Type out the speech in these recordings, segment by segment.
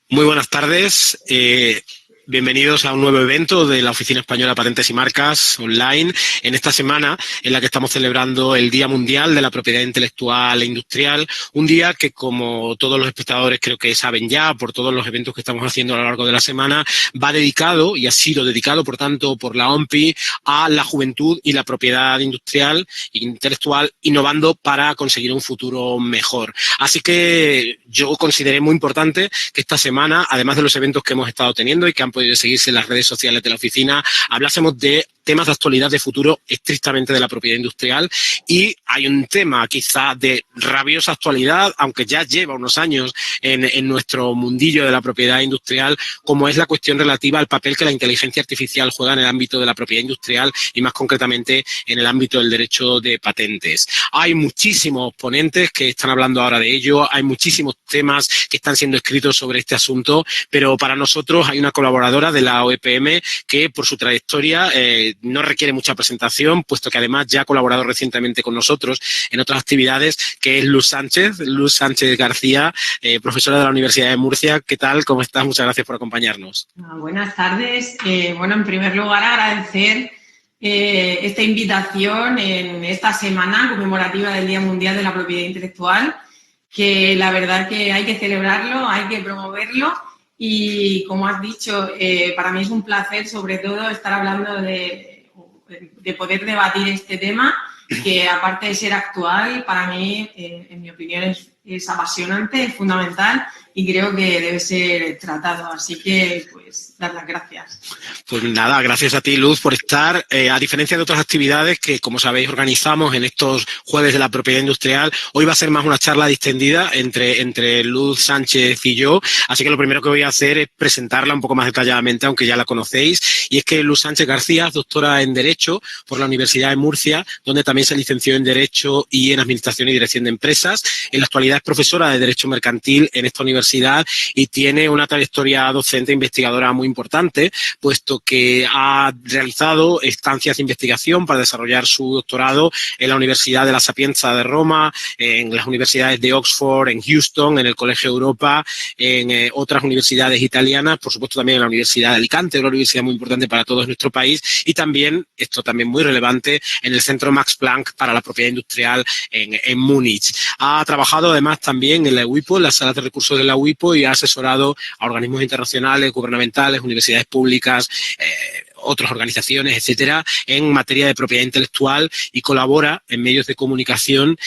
Muy buenas tardes. Bienvenidos a un nuevo evento de la Oficina Española de Patentes y Marcas online, en esta semana en la que estamos celebrando el Día Mundial de la Propiedad Intelectual e Industrial, un día que, como todos los espectadores creo que saben ya, por todos los eventos que estamos haciendo a lo largo de la semana, va dedicado, y ha sido dedicado, por tanto, por la OMPI, a la juventud y la propiedad industrial e intelectual, innovando para conseguir un futuro mejor. Así que yo consideré muy importante que esta semana, además de los eventos que hemos estado teniendo y que han podido seguirse en las redes sociales de la oficina, hablásemos de temas de actualidad, de futuro, estrictamente de la propiedad industrial. Y hay un tema quizá de rabiosa actualidad, aunque ya lleva unos años en nuestro mundillo de la propiedad industrial, como es la cuestión relativa al papel que la inteligencia artificial juega en el ámbito de la propiedad industrial y más concretamente en el ámbito del derecho de patentes. Hay muchísimos ponentes que están hablando ahora de ello, hay muchísimos temas que están siendo escritos sobre este asunto, pero para nosotros hay una colaboradora de la OEPM que por su trayectoria no requiere mucha presentación, puesto que además ya ha colaborado recientemente con nosotros en otras actividades, que es Luz Sánchez García, profesora de la Universidad de Murcia. ¿Qué tal? ¿Cómo estás? Muchas gracias por acompañarnos. Buenas tardes. Bueno, en primer lugar agradecer esta invitación en esta semana conmemorativa del Día Mundial de la Propiedad Intelectual, que la verdad que hay que celebrarlo, hay que promoverlo y, como has dicho, para mí es un placer sobre todo estar hablando de poder debatir este tema, que aparte de ser actual, para mí, en mi opinión, es apasionante, es fundamental y creo que debe ser tratado. Así que, pues, dar las gracias. Pues nada, gracias a ti, Luz, por estar. A diferencia de otras actividades que, como sabéis, organizamos en estos jueves de la propiedad industrial, hoy va a ser más una charla distendida entre Luz Sánchez y yo. Así que lo primero que voy a hacer es presentarla un poco más detalladamente, aunque ya la conocéis. Y es que Luz Sánchez García es doctora en Derecho por la Universidad de Murcia, donde también se licenció en Derecho y en Administración y Dirección de Empresas. En la actualidad es profesora de Derecho Mercantil en esta universidad y tiene una trayectoria docente e investigadora muy importante, puesto que ha realizado estancias de investigación para desarrollar su doctorado en la Universidad de la Sapienza de Roma, en las universidades de Oxford, en Houston, en el Colegio Europa, en otras universidades italianas, por supuesto también en la Universidad de Alicante, una universidad muy importante para todo nuestro país, y también, esto también muy relevante, en el Centro Max Planck para la Propiedad Industrial en Múnich. Ha trabajado además también en la UIPO, en las salas de recursos de la UIPO, y ha asesorado a organismos internacionales, gubernamentales, universidades públicas, otras organizaciones, etcétera, en materia de propiedad intelectual, y colabora en medios de comunicación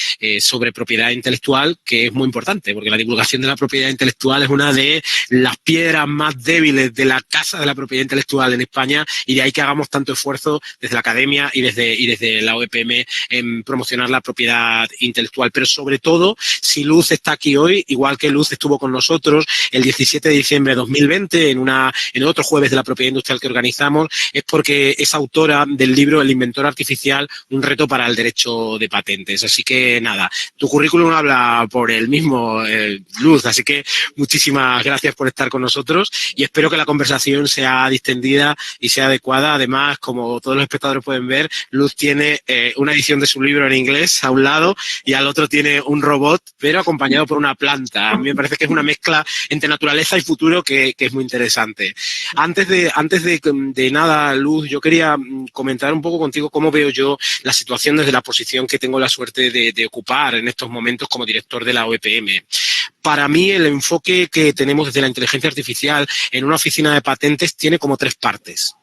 sobre propiedad intelectual, que es muy importante, porque la divulgación de la propiedad intelectual es una de las piedras más débiles de la casa de la propiedad intelectual en España, y de ahí que hagamos tanto esfuerzo desde la academia y desde la OEPM en promocionar la propiedad intelectual. Pero sobre todo, si Luz está aquí hoy, igual que Luz estuvo con nosotros el 17 de diciembre de 2020 en otro jueves de la propiedad industrial que organizamos, es porque es autora del libro El inventor artificial, un reto para el derecho de patentes. Así que nada, tu currículum habla por él mismo, Luz, así que muchísimas gracias por estar con nosotros y espero que la conversación sea distendida y sea adecuada. Además, como todos los espectadores pueden ver, Luz tiene una edición de su libro en inglés a un lado y al otro tiene un robot, pero acompañado por una planta. A mí me parece que es una mezcla entre naturaleza y futuro que es muy interesante. Antes de nada, Luz, yo quería comentar un poco contigo cómo veo yo la situación desde la posición que tengo la suerte de ocupar en estos momentos como director de la OEPM. Para mí, el enfoque que tenemos desde la inteligencia artificial en una oficina de patentes tiene como tres partes.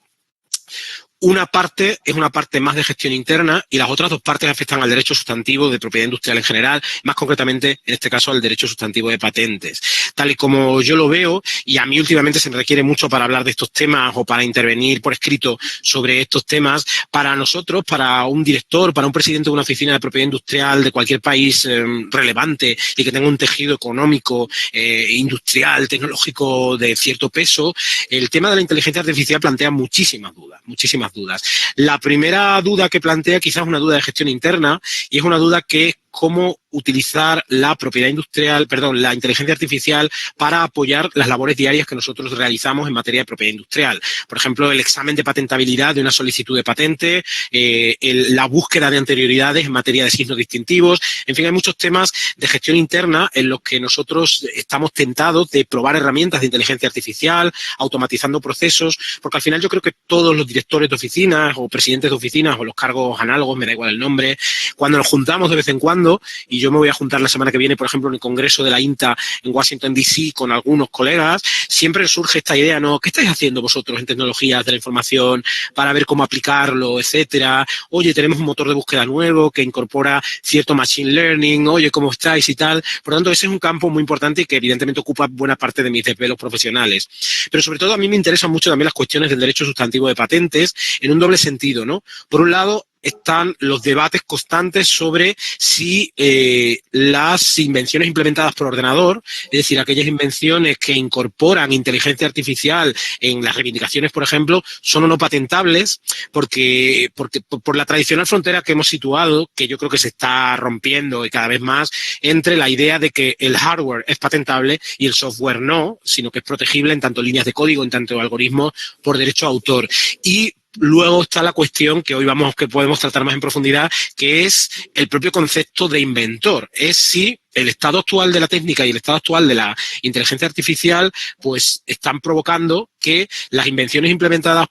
Una parte es una parte más de gestión interna y las otras dos partes afectan al derecho sustantivo de propiedad industrial en general, más concretamente, en este caso, al derecho sustantivo de patentes. Tal y como yo lo veo, y a mí últimamente se me requiere mucho para hablar de estos temas o para intervenir por escrito sobre estos temas, para nosotros, para un director, para un presidente de una oficina de propiedad industrial de cualquier país relevante y que tenga un tejido económico, industrial, tecnológico de cierto peso, el tema de la inteligencia artificial plantea muchísimas dudas. La primera duda que plantea quizás es una duda de gestión interna y es una duda que es cómo utilizar la propiedad industrial, perdón, la inteligencia artificial para apoyar las labores diarias que nosotros realizamos en materia de propiedad industrial. Por ejemplo, el examen de patentabilidad de una solicitud de patente, la búsqueda de anterioridades en materia de signos distintivos. En fin, hay muchos temas de gestión interna en los que nosotros estamos tentados de probar herramientas de inteligencia artificial, automatizando procesos, porque al final yo creo que todos los directores de oficinas o presidentes de oficinas o los cargos análogos, me da igual el nombre, cuando nos juntamos de vez en cuando, y yo me voy a juntar la semana que viene, por ejemplo, en el Congreso de la INTA en Washington, D.C., con algunos colegas, siempre surge esta idea, ¿no? ¿Qué estáis haciendo vosotros en tecnologías de la información para ver cómo aplicarlo, etcétera? Oye, tenemos un motor de búsqueda nuevo que incorpora cierto machine learning, oye, ¿cómo estáis y tal? Por lo tanto, ese es un campo muy importante y que evidentemente ocupa buena parte de mis desvelos profesionales. Pero sobre todo a mí me interesan mucho también las cuestiones del derecho sustantivo de patentes en un doble sentido, ¿no? Por un lado, están los debates constantes sobre si las invenciones implementadas por ordenador, es decir, aquellas invenciones que incorporan inteligencia artificial en las reivindicaciones, por ejemplo, son o no patentables, porque por la tradicional frontera que hemos situado, que yo creo que se está rompiendo y cada vez más, entre la idea de que el hardware es patentable y el software no, sino que es protegible en tanto líneas de código, en tanto algoritmos por derecho a autor. Y luego está la cuestión que hoy que podemos tratar más en profundidad, que es el propio concepto de inventor. Es si el estado actual de la técnica y el estado actual de la inteligencia artificial, pues están provocando que las invenciones implementadas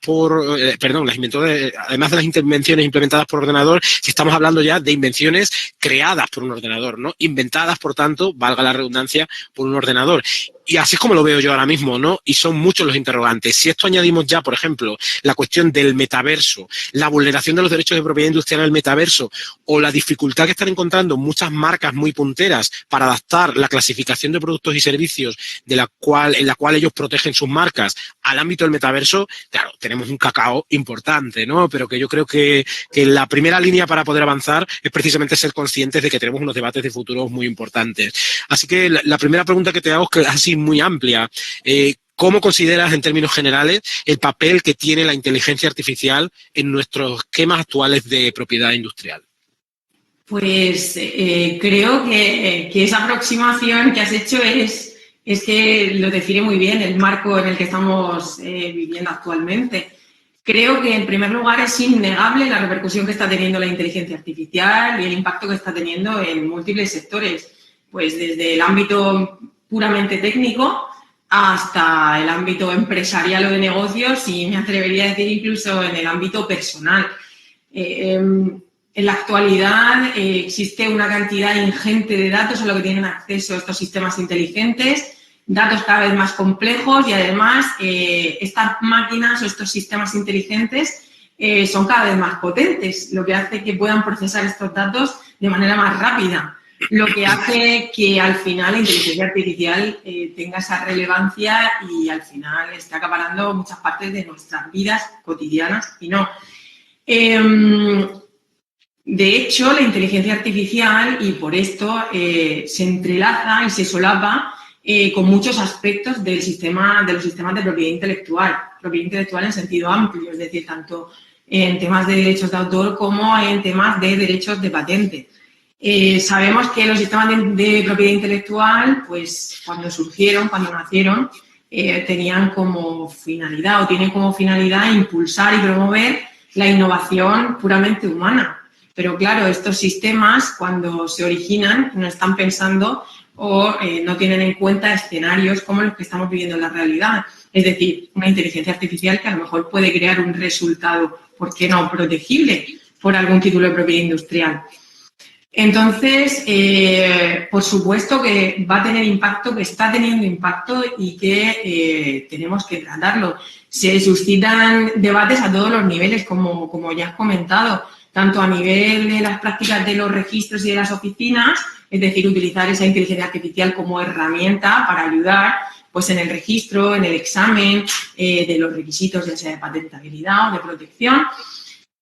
además de las invenciones implementadas por ordenador, si estamos hablando ya de invenciones creadas por un ordenador, ¿no? Inventadas, por tanto, valga la redundancia, por un ordenador. Y así es como lo veo yo ahora mismo, ¿no? Y son muchos los interrogantes. Si esto añadimos ya, por ejemplo, la cuestión del metaverso, la vulneración de los derechos de propiedad industrial en el metaverso o la dificultad que están encontrando muchas marcas muy punteras para adaptar la clasificación de productos y servicios en la cual ellos protegen sus marcas al ámbito del metaverso, claro, tenemos un cacao importante, ¿no? Pero que yo creo que la primera línea para poder avanzar es precisamente ser conscientes de que tenemos unos debates de futuro muy importantes. Así que la primera pregunta que te hago es que es así muy amplia. ¿Cómo consideras, en términos generales, el papel que tiene la inteligencia artificial en nuestros esquemas actuales de propiedad industrial? Pues creo que esa aproximación que has hecho es que lo define muy bien el marco en el que estamos viviendo actualmente. Creo que, en primer lugar, es innegable la repercusión que está teniendo la inteligencia artificial y el impacto que está teniendo en múltiples sectores, pues desde el ámbito puramente técnico hasta el ámbito empresarial o de negocios y me atrevería a decir incluso en el ámbito personal. En la actualidad existe una cantidad ingente de datos a lo que tienen acceso estos sistemas inteligentes, datos cada vez más complejos y además estas máquinas o estos sistemas inteligentes son cada vez más potentes, lo que hace que puedan procesar estos datos de manera más rápida, lo que hace que al final la inteligencia artificial tenga esa relevancia y al final esté acaparando muchas partes de nuestras vidas cotidianas y no. De hecho, la inteligencia artificial, y por esto se entrelaza y se solapa con muchos aspectos de los sistemas de propiedad intelectual en sentido amplio, es decir, tanto en temas de derechos de autor como en temas de derechos de patente. Sabemos que los sistemas de propiedad intelectual, pues cuando nacieron, tenían como finalidad o tienen como finalidad impulsar y promover la innovación puramente humana. Pero claro, estos sistemas cuando se originan no están pensando o no tienen en cuenta escenarios como los que estamos viviendo en la realidad. Es decir, una inteligencia artificial que a lo mejor puede crear un resultado, ¿por qué no?, protegible por algún título de propiedad industrial. Entonces, por supuesto que va a tener impacto, que está teniendo impacto y que tenemos que tratarlo. Se suscitan debates a todos los niveles, como ya has comentado, tanto a nivel de las prácticas de los registros y de las oficinas, es decir, utilizar esa inteligencia artificial como herramienta para ayudar pues, en el registro, en el examen de los requisitos, ya sea de patentabilidad o de protección,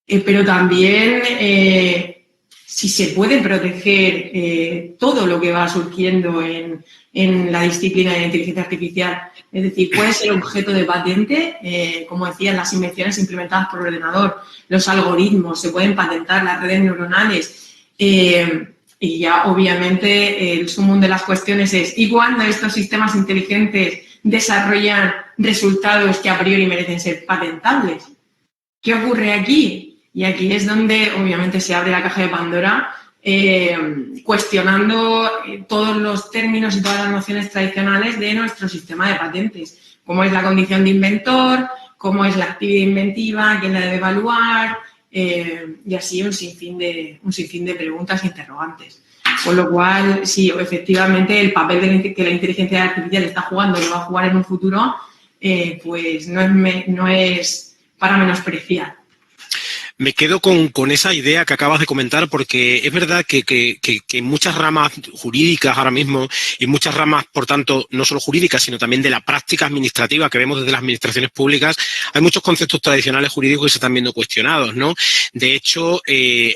pero también si se puede proteger todo lo que va surgiendo en la disciplina de la inteligencia artificial. Es decir, puede ser objeto de patente, como decían, las invenciones implementadas por ordenador, los algoritmos, se pueden patentar, las redes neuronales. Y ya, obviamente, el sumum de las cuestiones es, ¿y cuándo estos sistemas inteligentes desarrollan resultados que a priori merecen ser patentables? ¿Qué ocurre aquí? Y aquí es donde, obviamente, se abre la caja de Pandora, cuestionando todos los términos y todas las nociones tradicionales de nuestro sistema de patentes, cómo es la condición de inventor, cómo es la actividad inventiva, quién la debe evaluar, y así un sinfín de preguntas e interrogantes. Con lo cual, sí, efectivamente, el papel que la inteligencia artificial está jugando, que va a jugar en un futuro, pues no es para menospreciar. Me quedo con esa idea que acabas de comentar, porque es verdad que en muchas ramas jurídicas ahora mismo, y muchas ramas, por tanto, no solo jurídicas, sino también de la práctica administrativa que vemos desde las administraciones públicas, hay muchos conceptos tradicionales jurídicos que se están viendo cuestionados, ¿no? De hecho,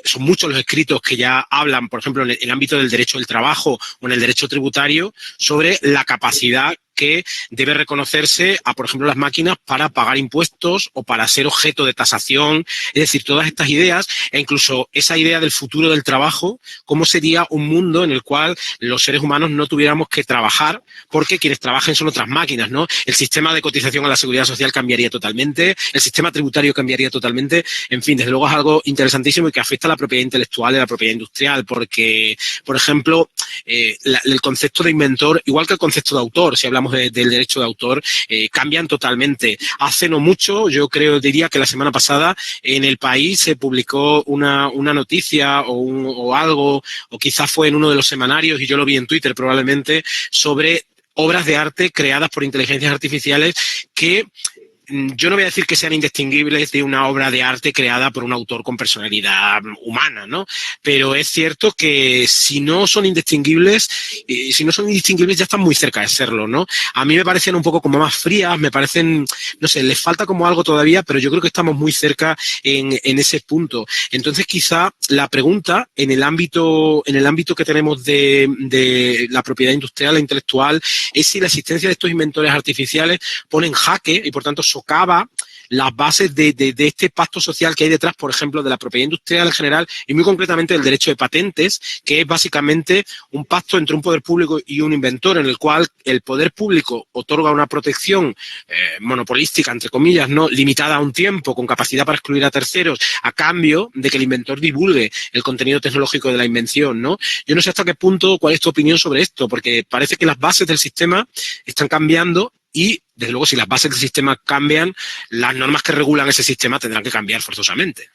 son muchos los escritos que ya hablan, por ejemplo, en el ámbito del derecho del trabajo o en el derecho tributario, sobre la capacidad que debe reconocerse a, por ejemplo, las máquinas para pagar impuestos o para ser objeto de tasación. Es decir, todas estas ideas e incluso esa idea del futuro del trabajo, cómo sería un mundo en el cual los seres humanos no tuviéramos que trabajar porque quienes trabajen son otras máquinas, ¿no? El sistema de cotización a la seguridad social cambiaría totalmente, el sistema tributario cambiaría totalmente. En fin, desde luego es algo interesantísimo y que afecta a la propiedad intelectual y a la propiedad industrial porque, por ejemplo, el concepto de inventor, igual que el concepto de autor, si hablamos del derecho de autor, cambian totalmente. Hace no mucho, yo diría que la semana pasada, en El País se publicó una noticia o algo, o quizás fue en uno de los semanarios, y yo lo vi en Twitter probablemente, sobre obras de arte creadas por inteligencias artificiales que yo no voy a decir que sean indistinguibles de una obra de arte creada por un autor con personalidad humana, ¿no? Pero es cierto que si no son indistinguibles ya están muy cerca de serlo, ¿no? A mí me parecen un poco como más frías, me parecen, no sé, les falta como algo todavía, pero yo creo que estamos muy cerca en ese punto. Entonces, quizá la pregunta en el ámbito que tenemos de la propiedad industrial e intelectual es si la existencia de estos inventores artificiales pone en jaque y, por tanto, socava las bases de este pacto social que hay detrás, por ejemplo, de la propiedad industrial en general y muy concretamente del derecho de patentes, que es básicamente un pacto entre un poder público y un inventor en el cual el poder público otorga una protección monopolística, entre comillas, no limitada a un tiempo, con capacidad para excluir a terceros, a cambio de que el inventor divulgue el contenido tecnológico de la invención, ¿no? Yo no sé hasta qué punto, cuál es tu opinión sobre esto, porque parece que las bases del sistema están cambiando. Y, desde luego, si las bases del sistema cambian, las normas que regulan ese sistema tendrán que cambiar forzosamente.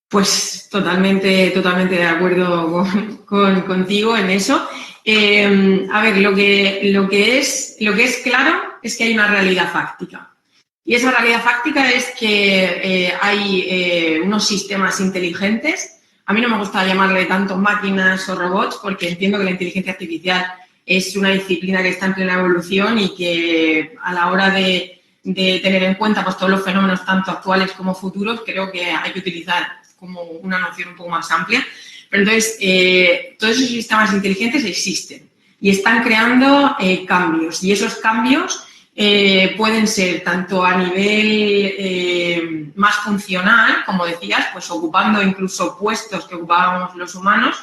Pues totalmente de acuerdo contigo en eso. A ver, lo que es claro es que hay una realidad fáctica. Y esa realidad fáctica es que hay unos sistemas inteligentes. A mí no me gusta llamarle tanto máquinas o robots porque entiendo que la inteligencia artificial es una disciplina que está en plena evolución y que a la hora de tener en cuenta pues, todos los fenómenos tanto actuales como futuros, creo que hay que utilizar como una noción un poco más amplia. Pero entonces, todos esos sistemas inteligentes existen y están creando cambios. Y esos cambios pueden ser tanto a nivel más funcional, como decías, pues ocupando incluso puestos que ocupábamos los humanos,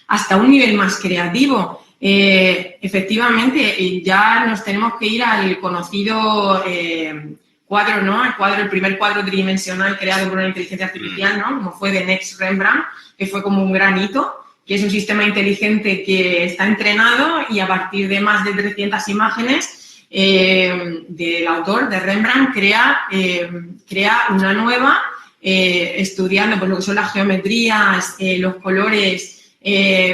hasta un nivel más creativo. Efectivamente, ya nos tenemos que ir al conocido cuadro, ¿no? El primer cuadro tridimensional creado por una inteligencia artificial, ¿no? Como fue de Next Rembrandt, que fue como un gran hito, que es un sistema inteligente que está entrenado y a partir de más de 300 imágenes del autor, de Rembrandt, crea una nueva, estudiando pues, lo que son las geometrías, los colores,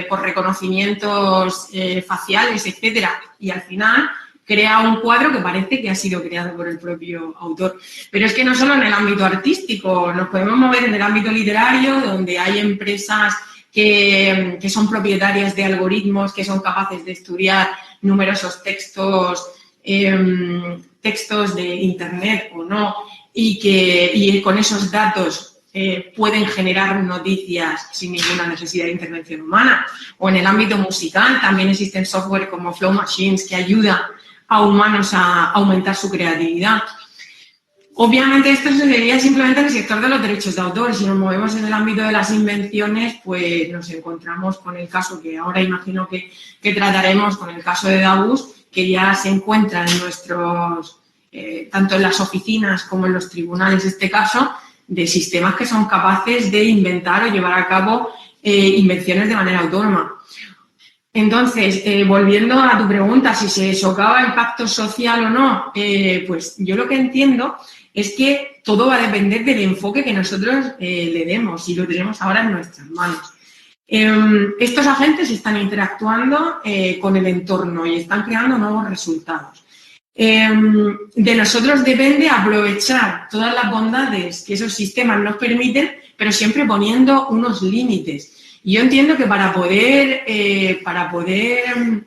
por reconocimientos faciales, etcétera, y al final crea un cuadro que parece que ha sido creado por el propio autor. Pero es que no solo en el ámbito artístico, nos podemos mover en el ámbito literario, donde hay empresas que son propietarias de algoritmos que son capaces de estudiar numerosos textos de Internet o no, y con esos datos pueden generar noticias sin ninguna necesidad de intervención humana. O en el ámbito musical también existen software como Flow Machines que ayuda a humanos a aumentar su creatividad. Obviamente esto sería simplemente en el sector de los derechos de autor. Si nos movemos en el ámbito de las invenciones, pues nos encontramos con el caso que ahora imagino que trataremos, con el caso de Davus, que ya se encuentra en nuestros, tanto en las oficinas como en los tribunales, este caso, de sistemas que son capaces de inventar o llevar a cabo invenciones de manera autónoma. Entonces, volviendo a tu pregunta, si se socava el pacto social o no, pues yo lo que entiendo es que todo va a depender del enfoque que nosotros le demos, y lo tenemos ahora en nuestras manos. Estos agentes están interactuando con el entorno y están creando nuevos resultados. De nosotros depende aprovechar todas las bondades que esos sistemas nos permiten, pero siempre poniendo unos límites. Y yo entiendo que para poder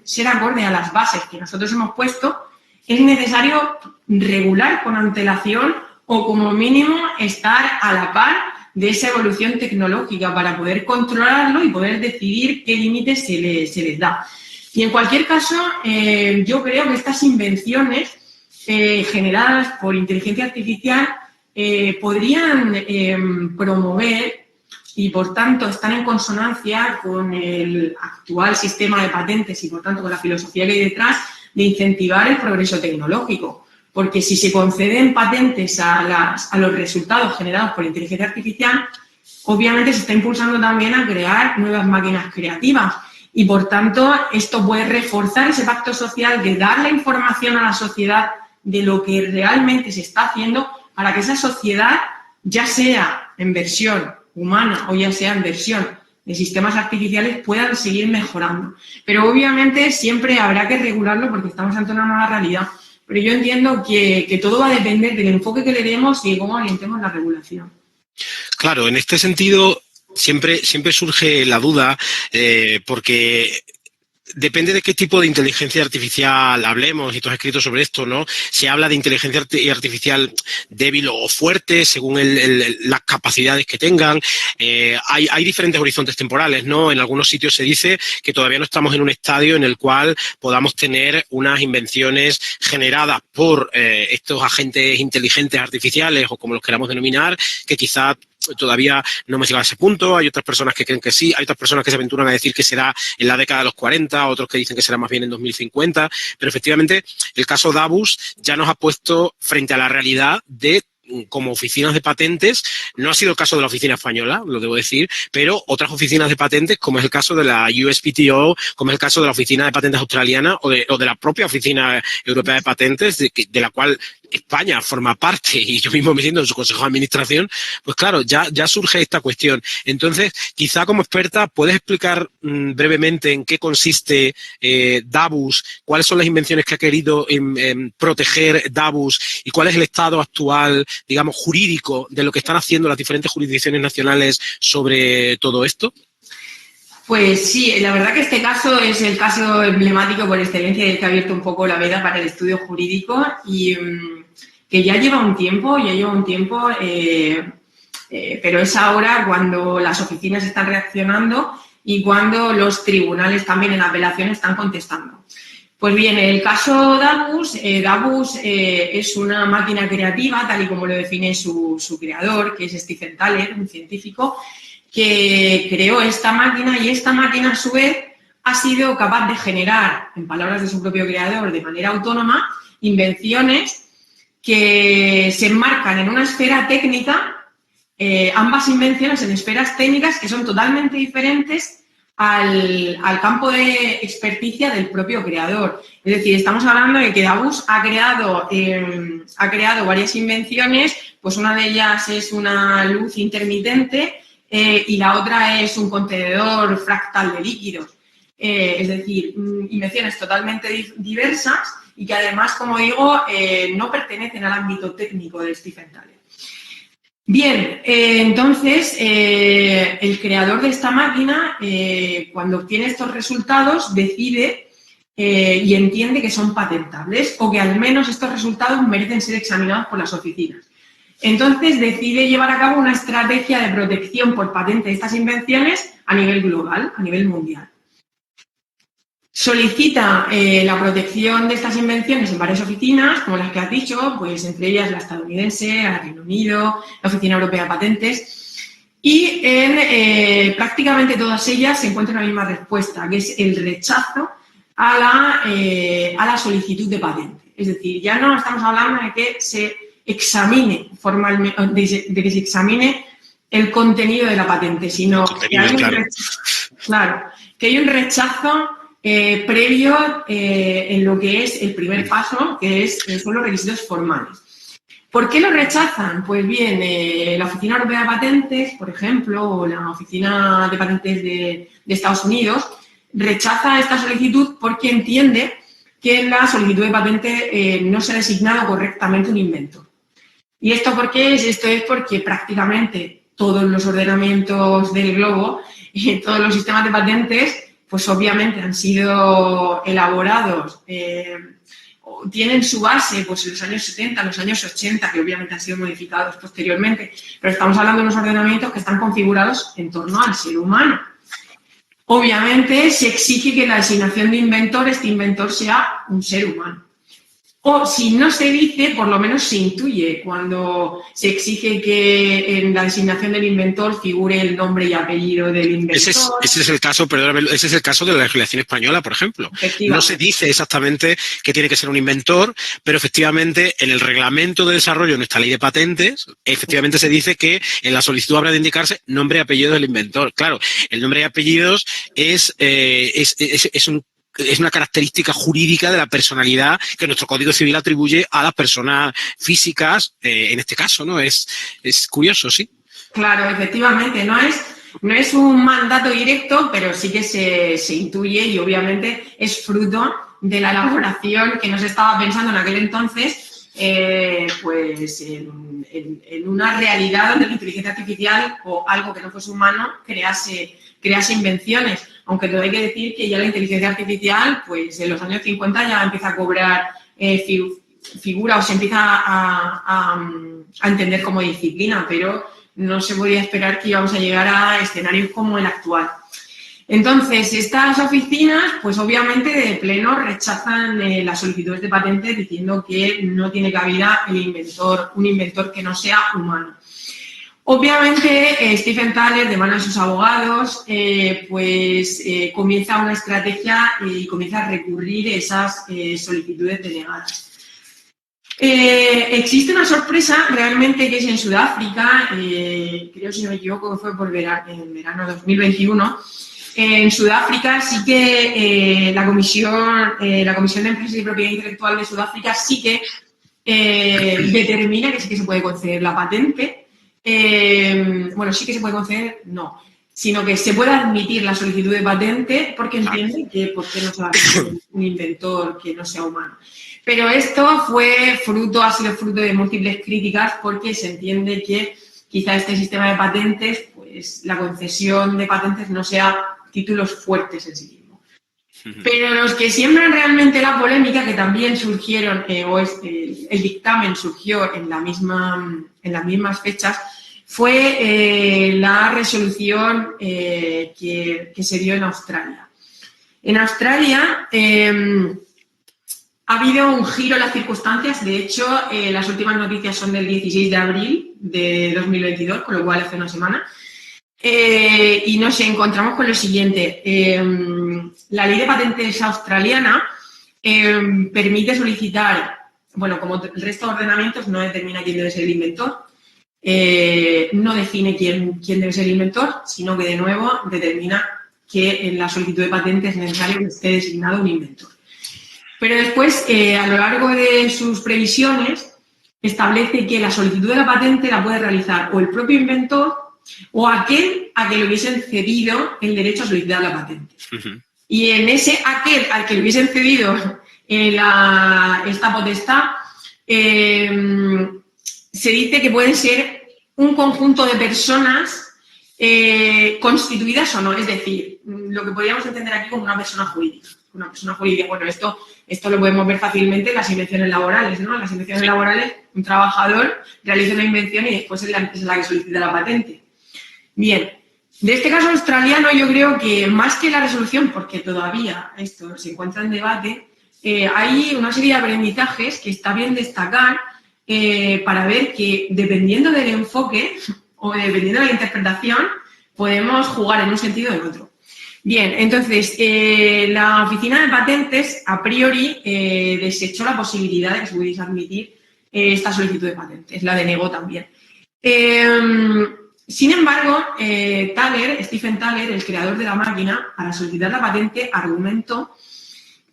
ser acorde a las bases que nosotros hemos puesto, es necesario regular con antelación o como mínimo estar a la par de esa evolución tecnológica para poder controlarlo y poder decidir qué límites se les da. Y en cualquier caso, yo creo que estas invenciones generadas por inteligencia artificial podrían promover y, por tanto, están en consonancia con el actual sistema de patentes y, por tanto, con la filosofía que hay detrás de incentivar el progreso tecnológico. Porque si se conceden patentes a los resultados generados por inteligencia artificial, obviamente se está impulsando también a crear nuevas máquinas creativas. Y, por tanto, esto puede reforzar ese pacto social de dar la información a la sociedad de lo que realmente se está haciendo para que esa sociedad, ya sea en versión humana o ya sea en versión de sistemas artificiales, puedan seguir mejorando. Pero obviamente siempre habrá que regularlo porque estamos ante una nueva realidad. Pero yo entiendo que todo va a depender del enfoque que le demos y de cómo orientemos la regulación. Claro, en este sentido siempre surge la duda porque depende de qué tipo de inteligencia artificial hablemos, y tú has escrito sobre esto, ¿no? Se habla de inteligencia artificial débil o fuerte según las capacidades que tengan. Hay diferentes horizontes temporales, ¿no? En algunos sitios se dice que todavía no estamos en un estadio en el cual podamos tener unas invenciones generadas por estos agentes inteligentes artificiales, o como los queramos denominar, que quizá todavía no hemos llegado a ese punto. Hay otras personas que creen que sí, hay otras personas que se aventuran a decir que será en la década de los 40, otros que dicen que será más bien en 2050, pero efectivamente el caso Davus ya nos ha puesto frente a la realidad de, como oficinas de patentes, no ha sido el caso de la oficina española, lo debo decir, pero otras oficinas de patentes, como es el caso de la USPTO, como es el caso de la oficina de patentes australiana o de la propia oficina europea de patentes, de la cual España forma parte, y yo mismo me siento en su consejo de administración, pues claro, ya surge esta cuestión. Entonces, quizá como experta, ¿puedes explicar brevemente en qué consiste Davus, cuáles son las invenciones que ha querido proteger Davus y cuál es el estado actual, digamos, jurídico de lo que están haciendo las diferentes jurisdicciones nacionales sobre todo esto? Pues sí, la verdad que este caso es el caso emblemático por excelencia y el que ha abierto un poco la veda para el estudio jurídico y que ya lleva un tiempo, pero es ahora cuando las oficinas están reaccionando y cuando los tribunales también en apelación están contestando. Pues bien, el caso Davus es una máquina creativa, tal y como lo define su creador, que es Stephen Thaler, un científico, que creó esta máquina, y esta máquina a su vez ha sido capaz de generar, en palabras de su propio creador, de manera autónoma, invenciones que se enmarcan en una esfera técnica, ambas invenciones en esferas técnicas que son totalmente diferentes al campo de experticia del propio creador. Es decir, estamos hablando de que Davus ha creado varias invenciones, pues una de ellas es una luz intermitente y la otra es un contenedor fractal de líquidos. Es decir, invenciones totalmente diversas y que además, como digo, no pertenecen al ámbito técnico de Stephen Thaler. Bien, entonces, el creador de esta máquina, cuando obtiene estos resultados, decide y entiende que son patentables o que al menos estos resultados merecen ser examinados por las oficinas. Entonces, decide llevar a cabo una estrategia de protección por patente de estas invenciones a nivel global, a nivel mundial. Solicita la protección de estas invenciones en varias oficinas, como las que has dicho, pues entre ellas la estadounidense, el Reino Unido, la Oficina Europea de Patentes, y en prácticamente todas ellas se encuentra la misma respuesta, que es el rechazo a la solicitud de patente. Es decir, ya no estamos hablando de que se examine formalmente, de que se examine el contenido de la patente, sino que hay que hay un rechazo previo en lo que es el primer paso, que son los requisitos formales. ¿Por qué lo rechazan? Pues bien, la Oficina Europea de Patentes, por ejemplo, o la Oficina de Patentes de Estados Unidos, rechaza esta solicitud porque entiende que en la solicitud de patente no se ha designado correctamente un inventor. ¿Y esto por qué es? Esto es porque prácticamente todos los ordenamientos del globo y todos los sistemas de patentes, pues obviamente han sido elaborados, tienen su base pues en los años 70, los años 80, que obviamente han sido modificados posteriormente, pero estamos hablando de unos ordenamientos que están configurados en torno al ser humano. Obviamente se exige que la designación de inventor, este inventor sea un ser humano. O si no se dice, por lo menos se intuye cuando se exige que en la designación del inventor figure el nombre y apellido del inventor. Ese es el caso, perdóname, ese es el caso de la legislación española, por ejemplo. No se dice exactamente que tiene que ser un inventor, pero efectivamente en el reglamento de desarrollo de nuestra ley de patentes, efectivamente se dice que en la solicitud habrá de indicarse nombre y apellido del inventor. Claro, el nombre y apellidos es una característica jurídica de la personalidad que nuestro Código Civil atribuye a las personas físicas, en este caso, ¿no? Es curioso, sí. Claro, efectivamente, no es un mandato directo, pero sí que se intuye y obviamente es fruto de la elaboración que no se estaba pensando en aquel entonces, pues en una realidad donde la inteligencia artificial o algo que no fuese humano crease invenciones. Aunque todo hay que decir que ya la inteligencia artificial, pues en los años 50 ya empieza a cobrar figura o se empieza a entender como disciplina, pero no se podía esperar que íbamos a llegar a escenarios como el actual. Entonces, estas oficinas, pues obviamente de pleno rechazan las solicitudes de patentes diciendo que no tiene cabida un inventor que no sea humano. Obviamente, Stephen Thaler, de mano de sus abogados, comienza una estrategia y comienza a recurrir esas solicitudes denegadas. Existe una sorpresa realmente que es en Sudáfrica, creo si no me equivoco que fue en verano de 2021. En Sudáfrica sí que la Comisión de Empresas y Propiedad Intelectual de Sudáfrica sí que determina que sí que se puede conceder la patente. Sí que se puede conceder, no, sino que se puede admitir la solicitud de patente porque entiende que por qué no se va a hacer un inventor que no sea humano. Pero esto ha sido fruto de múltiples críticas porque se entiende que quizá este sistema de patentes, pues la concesión de patentes no sea títulos fuertes en sí mismo. Pero los que siembran realmente la polémica, que también surgieron, el dictamen surgió en las mismas fechas, fue la resolución que se dio en Australia. En Australia ha habido un giro en las circunstancias. De hecho, las últimas noticias son del 16 de abril de 2022, con lo cual hace una semana. Y nos encontramos con lo siguiente. La ley de patentes australiana permite solicitar, como el resto de ordenamientos, no determina quién debe ser el inventor, no define quién debe ser el inventor, sino que de nuevo determina que en la solicitud de patente es necesario que esté designado un inventor. Pero después, a lo largo de sus previsiones, establece que la solicitud de la patente la puede realizar o el propio inventor o aquel a que le hubiesen cedido el derecho a solicitar la patente. Uh-huh. Y en aquel al que le hubiesen cedido esta potestad, se dice que pueden ser un conjunto de personas constituidas o no, es decir, lo que podríamos entender aquí como una persona jurídica. Una persona jurídica, esto lo podemos ver fácilmente en las invenciones laborales, ¿no? En las invenciones laborales, un trabajador realiza una invención y después es la empresa la que solicita la patente. Bien, De este caso australiano, yo creo que más que la resolución, porque todavía esto se encuentra en debate, hay una serie de aprendizajes que está bien destacar para ver que dependiendo del enfoque o dependiendo de la interpretación, podemos jugar en un sentido o en otro. Bien, entonces, la Oficina de Patentes a priori desechó la posibilidad de que se pudiese admitir esta solicitud de patentes, la denegó también. Sin embargo, Stephen Thaler, el creador de la máquina, para solicitar la patente, argumentó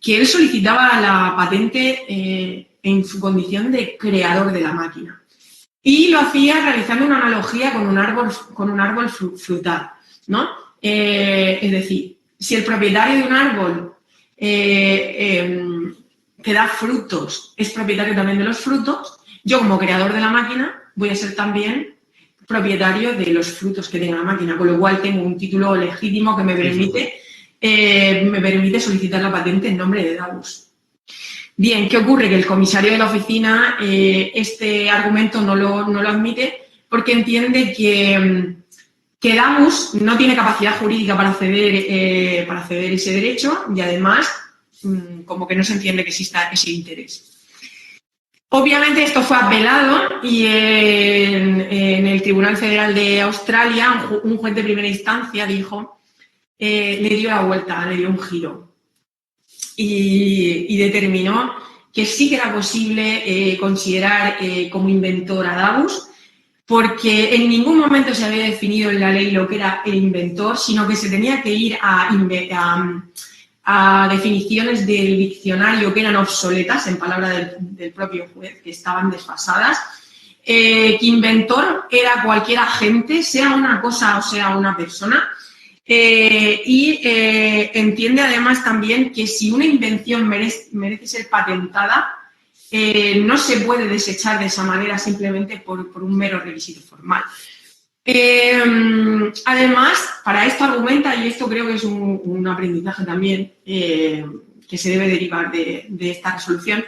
que él solicitaba la patente en su condición de creador de la máquina. Y lo hacía realizando una analogía con un árbol frutal, ¿no? Es decir, si el propietario de un árbol que da frutos es propietario también de los frutos, yo como creador de la máquina voy a ser también propietario de los frutos que tenga la máquina, con lo cual tengo un título legítimo que me permite solicitar la patente en nombre de Davus. Bien, ¿qué ocurre? Que el comisario de la oficina este argumento no lo admite porque entiende que Davus no tiene capacidad jurídica para ceder ese derecho y además como que no se entiende que exista ese interés. Obviamente esto fue apelado y en el Tribunal Federal de Australia un juez de primera instancia le dio la vuelta, le dio un giro y determinó que sí que era posible considerar como inventor a Davus porque en ningún momento se había definido en la ley lo que era el inventor, sino que se tenía que ir a definiciones del diccionario que eran obsoletas, en palabras del propio juez, que estaban desfasadas, que inventor era cualquier agente, sea una cosa o sea una persona, y entiende además también que si una invención merece ser patentada, no se puede desechar de esa manera simplemente por un mero requisito formal. Además, para esto argumenta, y esto creo que es un aprendizaje también que se debe derivar de esta resolución,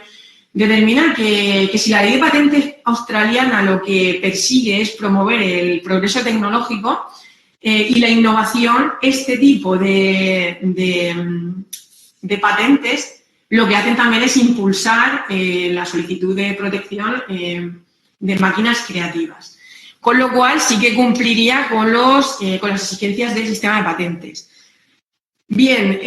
determina que si la ley de patentes australiana lo que persigue es promover el progreso tecnológico y la innovación, este tipo de patentes lo que hacen también es impulsar la solicitud de protección de máquinas creativas. Con lo cual sí que cumpliría con las exigencias del sistema de patentes. Bien,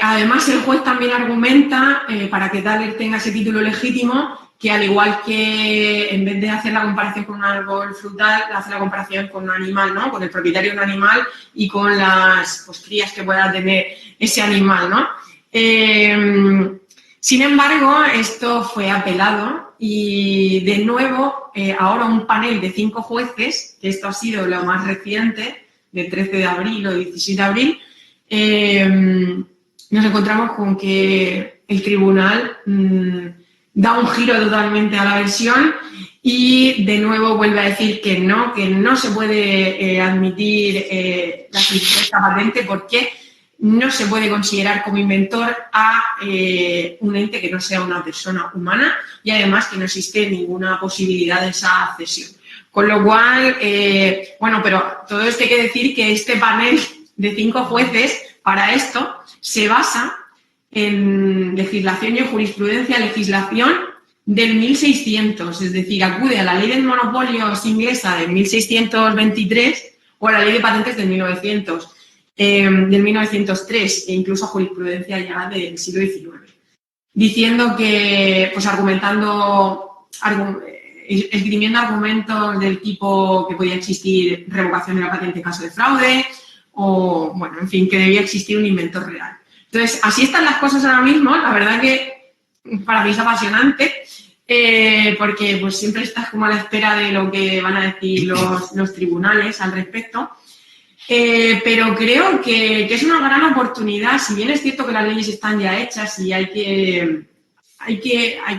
además el juez también argumenta, para que Thaler tenga ese título legítimo, que al igual que en vez de hacer la comparación con un árbol frutal, hace la comparación con un animal, ¿no? Con el propietario de un animal y con las crías que pueda tener ese animal, ¿no? Sin embargo, esto fue apelado y, de nuevo, ahora un panel de 5 jueces, que esto ha sido lo más reciente, del 13 de abril o 17 de abril, nos encontramos con que el tribunal da un giro totalmente a la versión y, de nuevo, vuelve a decir que no se puede admitir la solicitud de esta patente porque no se puede considerar como inventor a un ente que no sea una persona humana y además que no existe ninguna posibilidad de esa cesión. Con lo cual, pero todo esto hay que decir que este panel de 5 jueces para esto se basa en legislación y en jurisprudencia, legislación del 1600, es decir, acude a la ley de monopolios inglesa del 1623 o a la ley de patentes del 1903 e incluso a jurisprudencia ya del siglo XIX, diciendo que, pues esgrimiendo argumentos del tipo que podía existir revocación de la patente en caso de fraude o, bueno, en fin, que debía existir un inventor real. Entonces, así están las cosas ahora mismo. La verdad que para mí es apasionante porque pues siempre estás como a la espera de lo que van a decir los tribunales al respecto. Pero creo que es una gran oportunidad, si bien es cierto que las leyes están ya hechas y hay que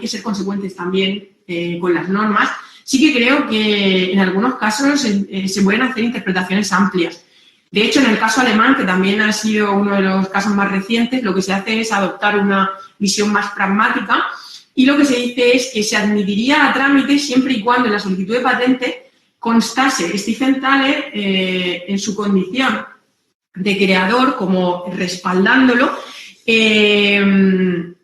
ser consecuentes también con las normas, sí que creo que en algunos casos se pueden hacer interpretaciones amplias. De hecho, en el caso alemán, que también ha sido uno de los casos más recientes, lo que se hace es adoptar una visión más pragmática y lo que se dice es que se admitiría a trámite siempre y cuando en la solicitud de patente constase Stephen Thaler en su condición de creador como respaldándolo. Es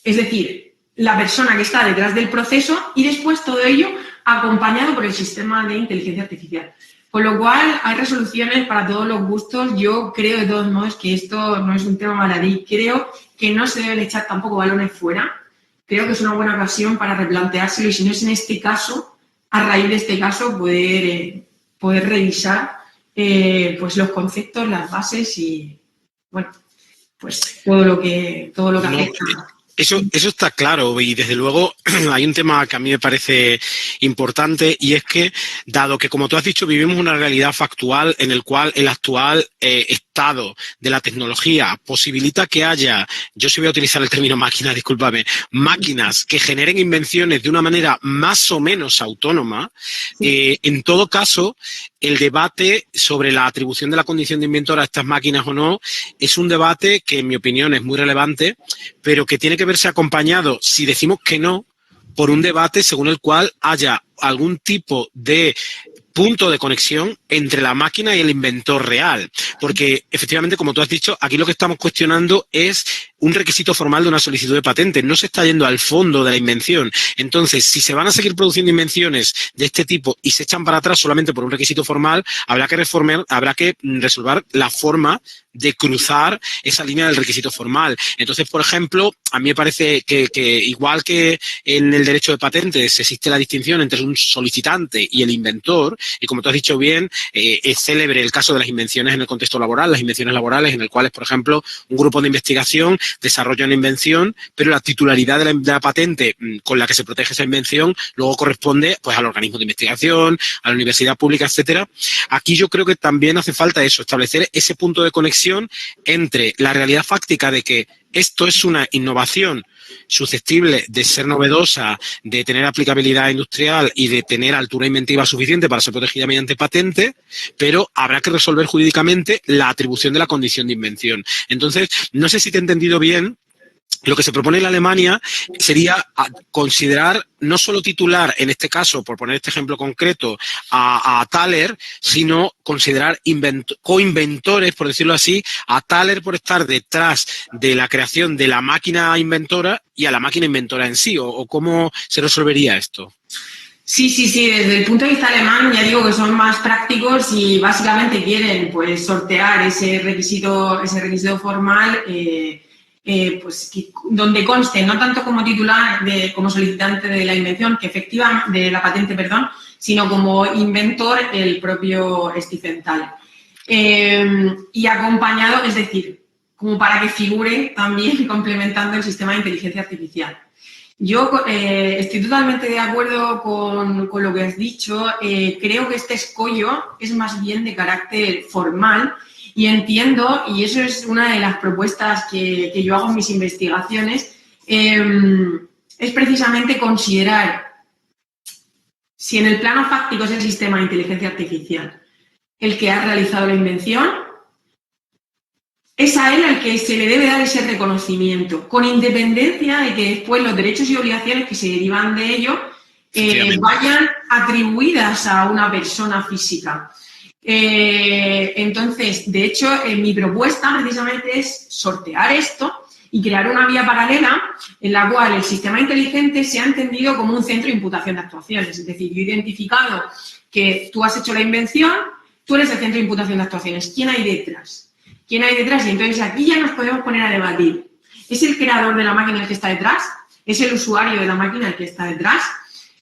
decir, la persona que está detrás del proceso y después todo ello acompañado por el sistema de inteligencia artificial. Con lo cual, hay resoluciones para todos los gustos. Yo creo, de todos modos, que esto no es un tema baladí. Creo que no se deben echar tampoco balones fuera. Creo que es una buena ocasión para replanteárselo y, si no es en este caso, a raíz de este caso, poder revisar pues los conceptos, las bases y, bueno, pues todo lo que afecta. Eso está claro, y desde luego hay un tema que a mí me parece importante, y es que, dado que, como tú has dicho, vivimos una realidad factual en el cual el actual estado de la tecnología posibilita que haya, yo sí voy a utilizar el término máquina, discúlpame, máquinas que generen invenciones de una manera más o menos autónoma, en todo caso, el debate sobre la atribución de la condición de inventor a estas máquinas o no es un debate que, en mi opinión, es muy relevante, pero que tiene que verse acompañado, si decimos que no, por un debate según el cual haya algún tipo de punto de conexión entre la máquina y el inventor real. Porque, efectivamente, como tú has dicho, aquí lo que estamos cuestionando es un requisito formal de una solicitud de patente. No se está yendo al fondo de la invención. Entonces, si se van a seguir produciendo invenciones de este tipo y se echan para atrás solamente por un requisito formal, habrá que resolver la forma de cruzar esa línea del requisito formal. Entonces, por ejemplo, a mí me parece que igual que en el derecho de patentes existe la distinción entre un solicitante y el inventor, y como tú has dicho bien, es célebre el caso de las invenciones en el contexto laboral, las invenciones laborales, en el cual, por ejemplo, un grupo de investigación desarrolla una invención, pero la titularidad de la patente con la que se protege esa invención luego corresponde, pues, al organismo de investigación, a la universidad pública, etcétera. Aquí yo creo que también hace falta eso, establecer ese punto de conexión entre la realidad fáctica de que esto es una innovación susceptible de ser novedosa, de tener aplicabilidad industrial y de tener altura inventiva suficiente para ser protegida mediante patente, pero habrá que resolver jurídicamente la atribución de la condición de invención. Entonces, no sé si te he entendido bien. Lo que se propone en Alemania sería considerar no solo titular, en este caso, por poner este ejemplo concreto, a Thaler, sino considerar coinventores, por decirlo así, a Thaler por estar detrás de la creación de la máquina inventora y a la máquina inventora en sí. ¿O cómo se resolvería esto? Sí. Desde el punto de vista alemán, ya digo que son más prácticos y básicamente quieren, pues, sortear ese requisito formal. Pues donde conste no tanto como titular como solicitante de la invención, que efectivamente de la patente, perdón, sino como inventor el propio Stephen Thaler. Y acompañado, es decir, como para que figure también complementando el sistema de inteligencia artificial. Yo estoy totalmente de acuerdo con lo que has dicho. Creo que este escollo es más bien de carácter formal. Y entiendo, y eso es una de las propuestas que yo hago en mis investigaciones, es precisamente considerar si en el plano fáctico es el sistema de inteligencia artificial el que ha realizado la invención, es a él al que se le debe dar ese reconocimiento, con independencia de que después los derechos y obligaciones que se derivan de ello vayan atribuidas a una persona física. Entonces, de hecho, mi propuesta precisamente es sortear esto y crear una vía paralela en la cual el sistema inteligente sea entendido como un centro de imputación de actuaciones. Es decir, yo he identificado que tú has hecho la invención, tú eres el centro de imputación de actuaciones. ¿Quién hay detrás? ¿Quién hay detrás? Y entonces aquí ya nos podemos poner a debatir. ¿Es el creador de la máquina el que está detrás? ¿Es el usuario de la máquina el que está detrás?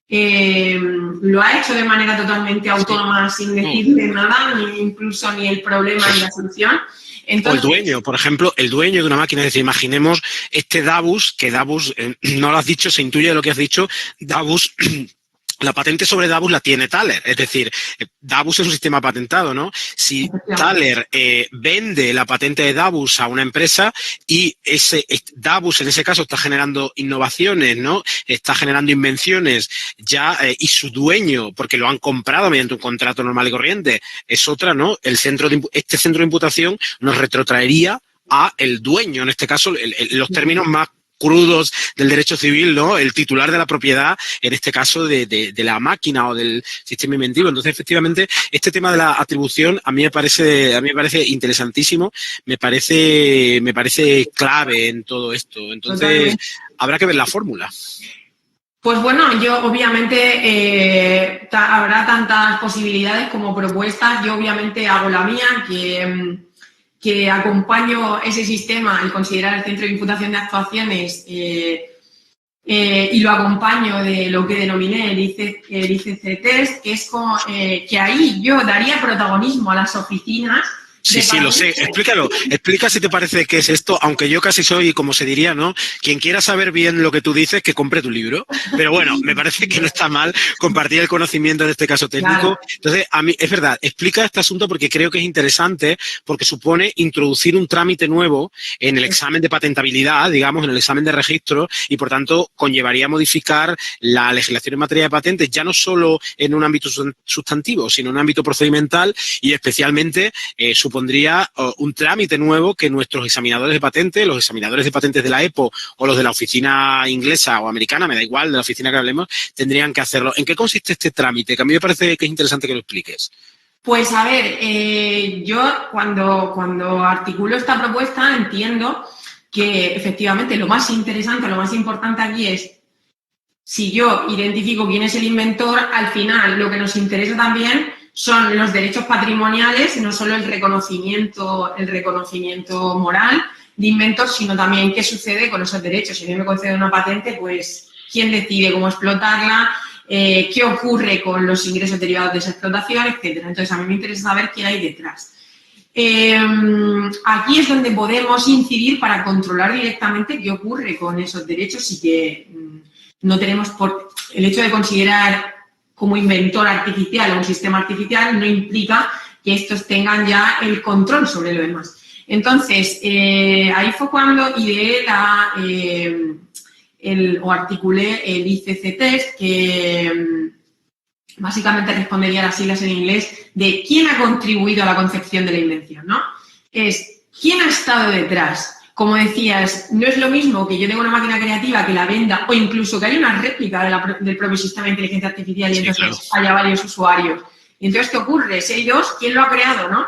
Lo ha hecho de manera totalmente autónoma, sin decirle nada, ni incluso ni el problema ni la solución. Entonces, o el dueño, por ejemplo, el dueño de una máquina. Es decir, imaginemos este Davus, que Davus, no lo has dicho, se intuye de lo que has dicho, Davus. La patente sobre Davus la tiene Thaler, es decir, Davus es un sistema patentado, ¿no? Si Thaler vende la patente de Davus a una empresa y Davus en ese caso está generando innovaciones, ¿no? Está generando invenciones ya y su dueño, porque lo han comprado mediante un contrato normal y corriente, es otra, ¿no? Este centro de imputación nos retrotraería a el dueño, en este caso, los términos más crudos del derecho civil, ¿no? El titular de la propiedad, en este caso de la máquina o del sistema inventivo. Entonces, efectivamente, este tema de la atribución a mí me parece interesantísimo, me parece clave en todo esto. Entonces, Totalmente. habrá que ver la fórmula. Pues bueno, yo obviamente habrá tantas posibilidades como propuestas. Yo obviamente hago la mía, que acompaño ese sistema, el considerar el centro de imputación de actuaciones y lo acompaño de lo que denominé el ICC Test, que es como que ahí yo daría protagonismo a las oficinas. Sí, lo sé. Explica si te parece que es esto, aunque yo casi soy, como se diría, ¿no? Quien quiera saber bien lo que tú dices, que compre tu libro. Pero bueno, me parece que no está mal compartir el conocimiento en este caso técnico. Claro. Entonces, a mí, es verdad, explica este asunto porque creo que es interesante, porque supone introducir un trámite nuevo en el examen de patentabilidad, digamos, en el examen de registro, y por tanto conllevaría modificar la legislación en materia de patentes, ya no solo en un ámbito sustantivo, sino en un ámbito procedimental y especialmente supondría un trámite nuevo que nuestros examinadores de patentes, los examinadores de patentes de la EPO o los de la oficina inglesa o americana, me da igual, de la oficina que hablemos, tendrían que hacerlo. ¿En qué consiste este trámite? Que a mí me parece que es interesante que lo expliques. Pues a ver, yo cuando articulo esta propuesta entiendo que efectivamente lo más interesante, lo más importante aquí es si yo identifico quién es el inventor, al final lo que nos interesa también son los derechos patrimoniales, no solo el reconocimiento moral de inventor, sino también qué sucede con esos derechos. Si a mí me concede una patente, pues quién decide cómo explotarla, qué ocurre con los ingresos derivados de esa explotación, etcétera. Entonces, a mí me interesa saber qué hay detrás. Aquí es donde podemos incidir para controlar directamente qué ocurre con esos derechos y que no tenemos por el hecho de considerar como inventor artificial o un sistema artificial no implica que estos tengan ya el control sobre lo demás. Entonces, ahí fue cuando ideé o articulé el ICC Test, que básicamente respondería a las siglas en inglés de quién ha contribuido a la concepción de la invención, ¿no? Es quién ha estado detrás. Como decías, no es lo mismo que yo tenga una máquina creativa que la venda o incluso que haya una réplica del propio sistema de inteligencia artificial y entonces haya varios usuarios. Y entonces, ¿qué ocurre? Si hay dos, ¿quién lo ha creado, no?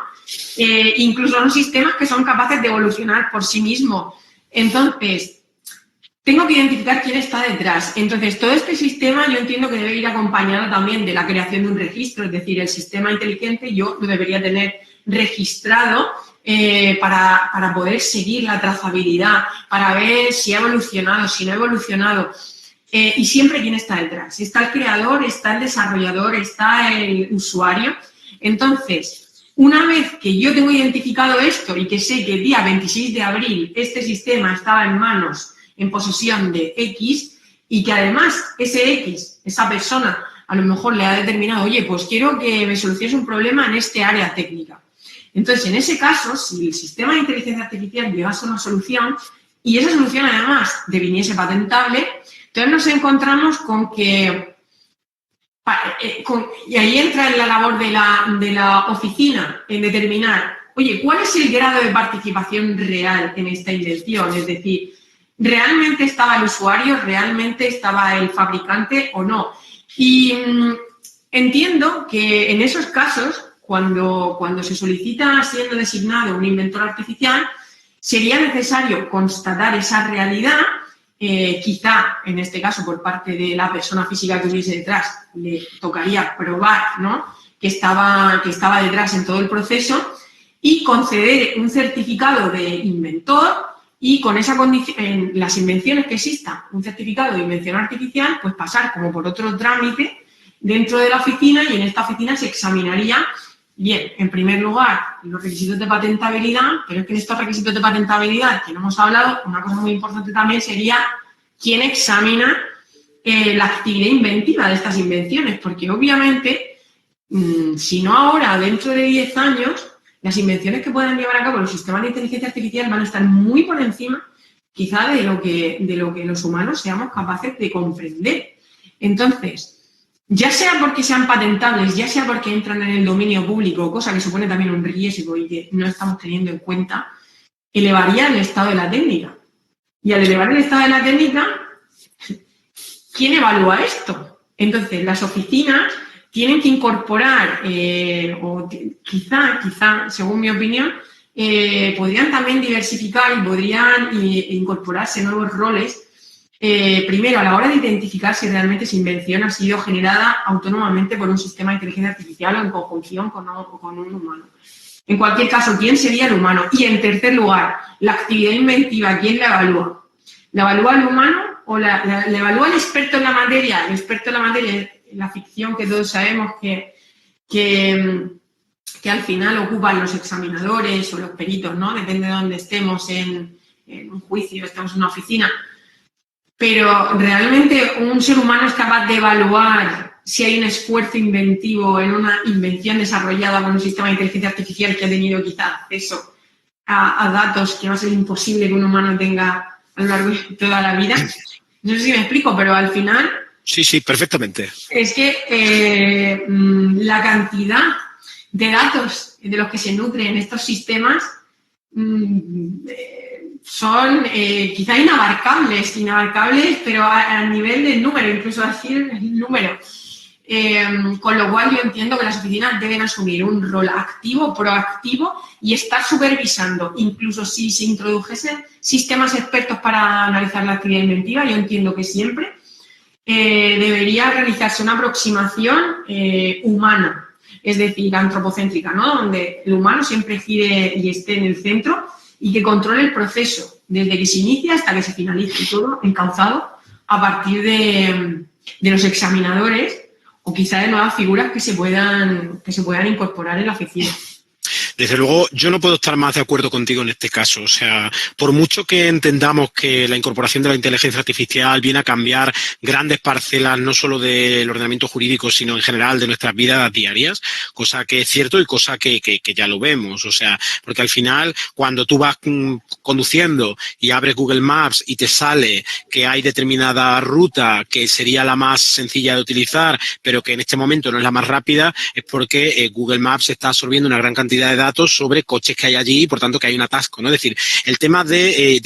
Incluso son sistemas que son capaces de evolucionar por sí mismos. Entonces, tengo que identificar quién está detrás. Entonces, todo este sistema yo entiendo que debe ir acompañado también de la creación de un registro, es decir, el sistema inteligente yo lo debería tener registrado para poder seguir la trazabilidad, para ver si ha evolucionado, si no ha evolucionado. Y siempre quién está detrás. Está el creador, está el desarrollador, está el usuario. Entonces, una vez que yo tengo identificado esto y que sé que el día 26 de abril este sistema estaba en posesión de X y que además ese X, esa persona, a lo mejor le ha determinado, oye, pues quiero que me soluciones un problema en este área técnica. Entonces, en ese caso, si el sistema de inteligencia artificial llegase a una solución y esa solución además deviniese patentable, entonces nos encontramos con que, y ahí entra en la labor de la oficina en determinar, oye, ¿cuál es el grado de participación real en esta invención? Es decir, ¿realmente estaba el usuario? ¿Realmente estaba el fabricante o no? Y entiendo que en esos casos, cuando se solicita siendo designado un inventor artificial, sería necesario constatar esa realidad, quizá, en este caso, por parte de la persona física que hubiese detrás, le tocaría probar, ¿no?, que estaba detrás en todo el proceso y conceder un certificado de inventor y con esa condición, en las invenciones que exista un certificado de invención artificial, pues pasar como por otro trámite dentro de la oficina y en esta oficina se examinaría. Bien, en primer lugar, los requisitos de patentabilidad, pero es que en estos requisitos de patentabilidad que no hemos hablado, una cosa muy importante también sería quién examina la actividad inventiva de estas invenciones, porque obviamente, si no ahora, dentro de 10 años, las invenciones que puedan llevar a cabo los sistemas de inteligencia artificial van a estar muy por encima, quizá, de lo que los humanos seamos capaces de comprender. Entonces, ya sea porque sean patentables, ya sea porque entran en el dominio público, cosa que supone también un riesgo y que no estamos teniendo en cuenta, elevaría el estado de la técnica. Y al elevar el estado de la técnica, ¿quién evalúa esto? Entonces, las oficinas tienen que incorporar, o quizá, según mi opinión, podrían también diversificar y podrían incorporarse nuevos roles. Primero, a la hora de identificar si realmente esa invención ha sido generada autónomamente por un sistema de inteligencia artificial o en conjunción con un humano. En cualquier caso, ¿quién sería el humano? Y en tercer lugar, la actividad inventiva, ¿quién la evalúa? ¿La evalúa el humano o la evalúa el experto en la materia? El experto en la materia, la ficción que todos sabemos que al final ocupan los examinadores o los peritos, ¿no? Depende de dónde estemos en un juicio, estemos en una oficina. Pero realmente un ser humano es capaz de evaluar si hay un esfuerzo inventivo en una invención desarrollada con un sistema de inteligencia artificial que ha tenido quizá acceso a datos que va a ser imposible que un humano tenga a lo largo de toda la vida. No sé si me explico, pero al final... Sí, perfectamente. Es que la cantidad de datos de los que se nutren estos sistemas son quizá inabarcables, pero a nivel de número, incluso decir el número. Con lo cual yo entiendo que las oficinas deben asumir un rol activo, proactivo y estar supervisando. Incluso si se introdujesen sistemas expertos para analizar la actividad inventiva, yo entiendo que siempre debería realizarse una aproximación humana, es decir, antropocéntrica, ¿no? Donde el humano siempre gire y esté en el centro y que controle el proceso desde que se inicia hasta que se finalice, todo encauzado a partir de los examinadores o quizá de nuevas figuras que se puedan incorporar en la oficina. Desde luego, yo no puedo estar más de acuerdo contigo en este caso. O sea, por mucho que entendamos que la incorporación de la inteligencia artificial viene a cambiar grandes parcelas, no solo del ordenamiento jurídico, sino en general de nuestras vidas diarias, cosa que es cierto y cosa que ya lo vemos. O sea, porque al final, cuando tú vas conduciendo y abres Google Maps y te sale que hay determinada ruta que sería la más sencilla de utilizar, pero que en este momento no es la más rápida, es porque Google Maps está absorbiendo una gran cantidad de datos sobre coches que hay allí y por tanto que hay un atasco, ¿no? Es decir, el tema del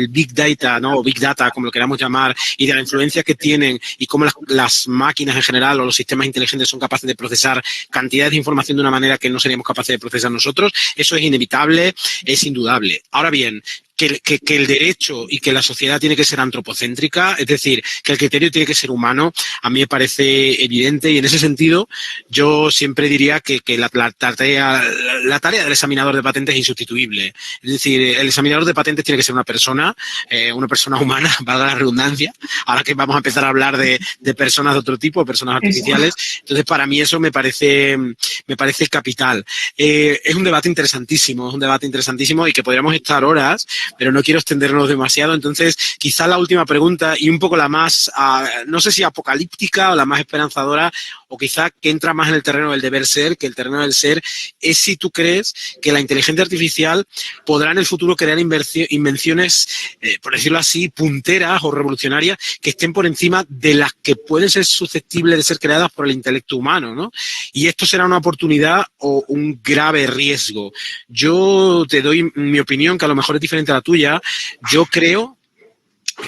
Big Data, ¿no? O Big Data, como lo queramos llamar, y de la influencia que tienen y cómo las máquinas en general o los sistemas inteligentes son capaces de procesar cantidades de información de una manera que no seríamos capaces de procesar nosotros, eso es inevitable, es indudable. Ahora bien, que el derecho y que la sociedad tiene que ser antropocéntrica, es decir, que el criterio tiene que ser humano, a mí me parece evidente y en ese sentido yo siempre diría que la tarea del examinador de patentes es insustituible. Es decir, el examinador de patentes tiene que ser una persona humana, valga la redundancia, ahora que vamos a empezar a hablar de personas de otro tipo, personas artificiales. Entonces, para mí eso me parece capital. Es un debate interesantísimo y que podríamos estar horas, pero no quiero extendernos demasiado. Entonces, quizá la última pregunta y un poco la más, no sé si apocalíptica o la más esperanzadora, o quizá que entra más en el terreno del deber ser, que el terreno del ser, es si tú crees que la inteligencia artificial podrá en el futuro crear invenciones, por decirlo así, punteras o revolucionarias que estén por encima de las que pueden ser susceptibles de ser creadas por el intelecto humano, ¿no? Y esto será una oportunidad o un grave riesgo. Yo te doy mi opinión, que a lo mejor es diferente a la tuya. Yo creo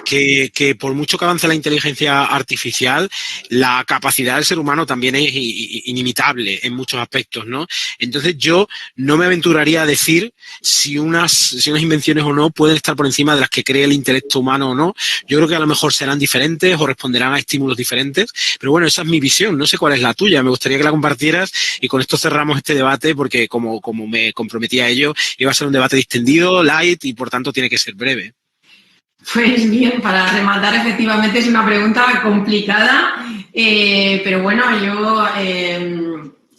que por mucho que avance la inteligencia artificial, la capacidad del ser humano también es inimitable en muchos aspectos, ¿no? Entonces yo no me aventuraría a decir si unas invenciones o no pueden estar por encima de las que cree el intelecto humano o no. Yo creo que a lo mejor serán diferentes o responderán a estímulos diferentes, pero bueno, esa es mi visión, no sé cuál es la tuya, me gustaría que la compartieras y con esto cerramos este debate porque como me comprometí a ello, iba a ser un debate distendido, light y por tanto tiene que ser breve. Pues bien, para rematar, efectivamente es una pregunta complicada, pero bueno, yo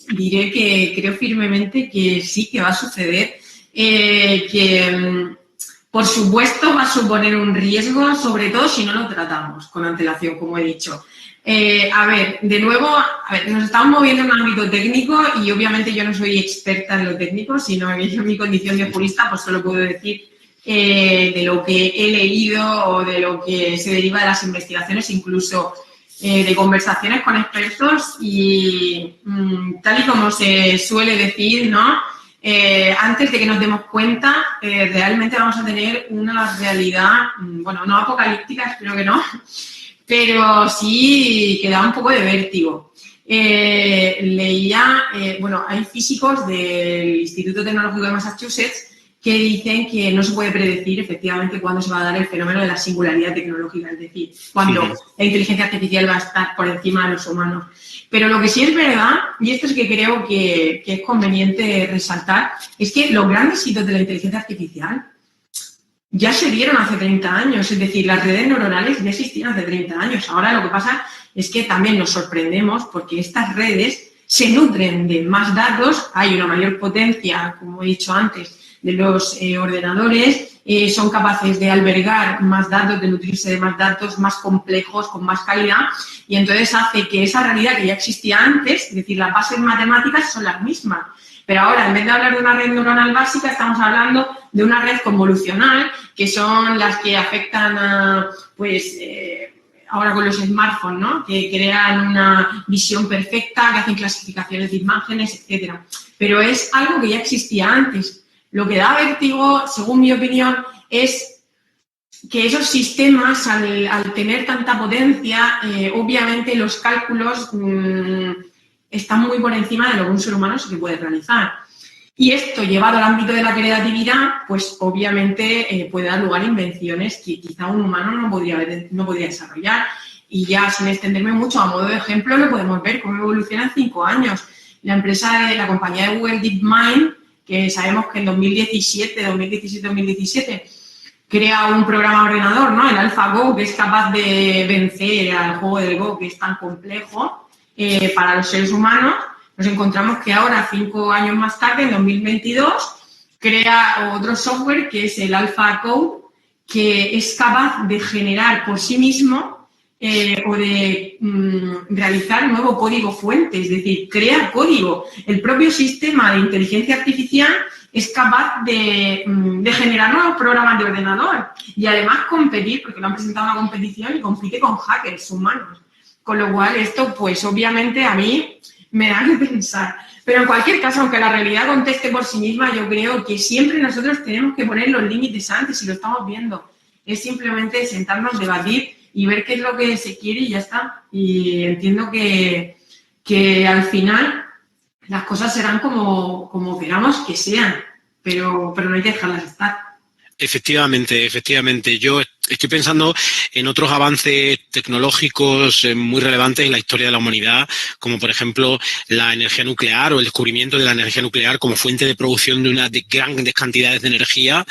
diré que creo firmemente que sí, que va a suceder, que por supuesto va a suponer un riesgo, sobre todo si no lo tratamos con antelación, como he dicho. De nuevo, nos estamos moviendo en un ámbito técnico y obviamente yo no soy experta en lo técnico, sino que yo en mi condición de jurista pues solo puedo decir de lo que he leído o de lo que se deriva de las investigaciones, incluso de conversaciones con expertos y tal y como se suele decir, ¿no? antes de que nos demos cuenta, realmente vamos a tener una realidad, bueno, no apocalíptica, espero que no, pero sí que da un poco de vértigo. Leía, bueno, hay físicos del Instituto Tecnológico de Massachusetts que dicen que no se puede predecir efectivamente cuándo se va a dar el fenómeno de la singularidad tecnológica, es decir, cuándo la inteligencia artificial va a estar por encima de los humanos. Pero lo que sí es verdad, y esto es que creo que es conveniente resaltar, es que los grandes hitos de la inteligencia artificial ya se dieron hace 30 años, es decir, las redes neuronales ya existían hace 30 años. Ahora lo que pasa es que también nos sorprendemos porque estas redes se nutren de más datos, hay una mayor potencia, como he dicho antes, de los ordenadores, son capaces de albergar más datos, de nutrirse de más datos más complejos, con más calidad, y entonces hace que esa realidad que ya existía antes, es decir, las bases matemáticas son las mismas. Pero ahora, en vez de hablar de una red neuronal básica, estamos hablando de una red convolucional, que son las que afectan a, pues, ahora con los smartphones, ¿no? Que crean una visión perfecta, que hacen clasificaciones de imágenes, etcétera. Pero es algo que ya existía antes. Lo que da vértigo, según mi opinión, es que esos sistemas, al tener tanta potencia, obviamente los cálculos están muy por encima de lo que un ser humano se puede realizar. Y esto, llevado al ámbito de la creatividad, pues obviamente puede dar lugar a invenciones que quizá un humano no podría desarrollar. Y ya, sin extenderme mucho, a modo de ejemplo, lo podemos ver cómo evoluciona en 5 años. La compañía de Google DeepMind, que sabemos que en 2017, crea un programa ordenador, ¿no? El AlphaGo, que es capaz de vencer al juego del Go, que es tan complejo para los seres humanos. Nos encontramos que ahora, 5 años más tarde, en 2022, crea otro software que es el AlphaCode, que es capaz de generar por sí mismo o de realizar nuevo código fuente, es decir, crear código. El propio sistema de inteligencia artificial es capaz de generar nuevos programas de ordenador y además competir, porque lo han presentado a una competición y compite con hackers humanos. Con lo cual, esto, pues, obviamente, a mí me da que pensar. Pero en cualquier caso, aunque la realidad conteste por sí misma, yo creo que siempre nosotros tenemos que poner los límites antes y lo estamos viendo. Es simplemente sentarnos, debatir y ver qué es lo que se quiere y ya está. Y entiendo que al final las cosas serán como queramos que sean, pero no hay que dejarlas estar. Efectivamente. Yo estoy pensando en otros avances tecnológicos muy relevantes en la historia de la humanidad, como por ejemplo la energía nuclear o el descubrimiento de la energía nuclear como fuente de producción de grandes cantidades de energía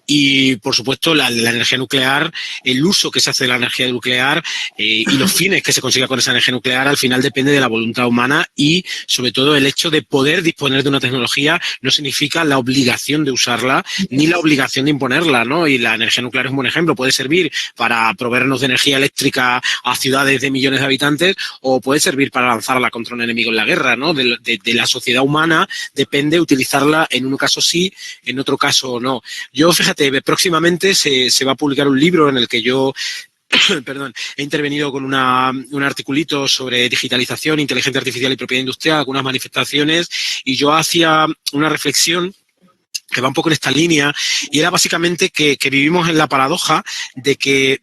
y, por supuesto, la energía nuclear, el uso que se hace de la energía nuclear y los fines que se consiga con esa energía nuclear al final depende de la voluntad humana y, sobre todo, el hecho de poder disponer de una tecnología no significa la obligación de usarla ni la obligación de imponerla, ¿no? Y la energía nuclear es un buen ejemplo. Puede servir para proveernos de energía eléctrica a ciudades de millones de habitantes o puede servir para lanzarla contra un enemigo en la guerra, ¿no? De la sociedad humana depende utilizarla en un caso sí, en otro caso no. Yo, fíjate, próximamente se va a publicar un libro en el que yo he intervenido con un articulito sobre digitalización, inteligencia artificial y propiedad industrial, algunas manifestaciones, y yo hacía una reflexión que va un poco en esta línea, y era básicamente que vivimos en la paradoja de que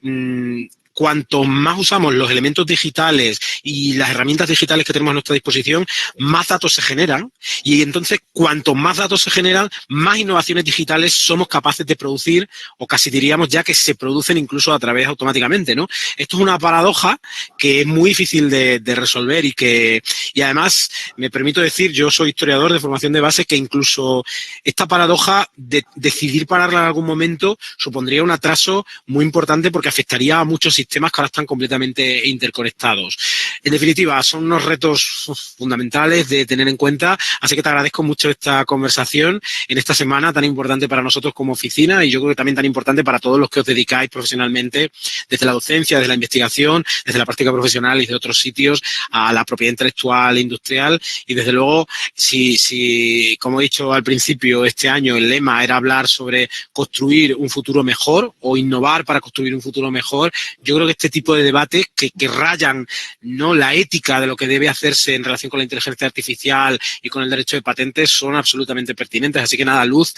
cuanto más usamos los elementos digitales y las herramientas digitales que tenemos a nuestra disposición, más datos se generan, y entonces cuanto más datos se generan, más innovaciones digitales somos capaces de producir, o casi diríamos ya que se producen incluso a través automáticamente, ¿no? Esto es una paradoja que es muy difícil de resolver y además me permito decir, yo soy historiador de formación de base, que incluso esta paradoja de decidir pararla en algún momento supondría un atraso muy importante porque afectaría a muchos sistemas que ahora están completamente interconectados. En definitiva, son unos retos fundamentales de tener en cuenta, así que te agradezco mucho esta conversación en esta semana tan importante para nosotros como oficina y yo creo que también tan importante para todos los que os dedicáis profesionalmente desde la docencia, desde la investigación, desde la práctica profesional y de otros sitios a la propiedad intelectual e industrial y desde luego, si como he dicho al principio, este año el lema era hablar sobre construir un futuro mejor o innovar para construir un futuro mejor, yo creo que este tipo de debates que rayan no ¿no? La ética de lo que debe hacerse en relación con la inteligencia artificial y con el derecho de patentes son absolutamente pertinentes. Así que nada, Luz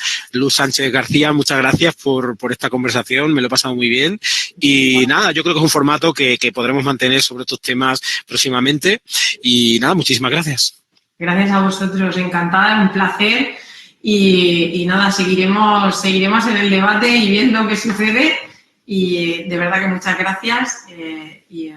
Sánchez García, muchas gracias por esta conversación, me lo he pasado muy bien. Y nada, yo creo que es un formato que podremos mantener sobre estos temas próximamente. Y nada, muchísimas gracias. Gracias a vosotros, encantada, un placer. Y nada, seguiremos en el debate y viendo qué sucede. Y de verdad que muchas gracias. Y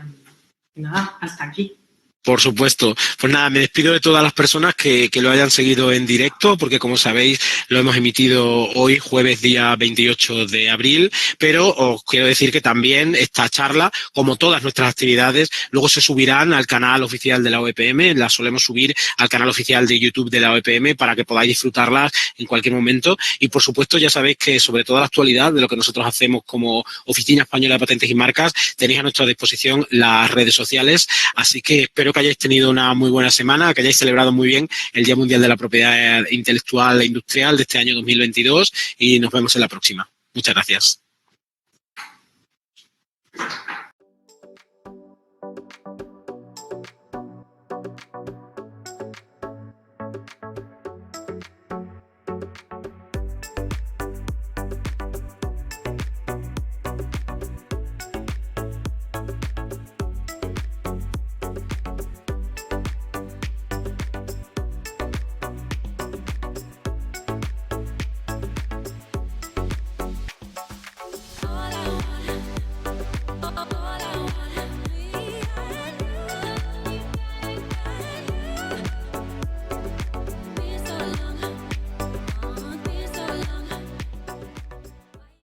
nada, hasta aquí. Por supuesto. Pues nada, me despido de todas las personas que lo hayan seguido en directo, porque como sabéis, lo hemos emitido hoy, jueves día 28 de abril, pero os quiero decir que también esta charla, como todas nuestras actividades, luego se subirán al canal oficial de la OEPM, las solemos subir al canal oficial de YouTube de la OEPM para que podáis disfrutarlas en cualquier momento. Y por supuesto, ya sabéis que sobre toda la actualidad de lo que nosotros hacemos como Oficina Española de Patentes y Marcas, tenéis a nuestra disposición las redes sociales, así que espero que hayáis tenido una muy buena semana, que hayáis celebrado muy bien el Día Mundial de la Propiedad Intelectual e Industrial de este año 2022 y nos vemos en la próxima. Muchas gracias.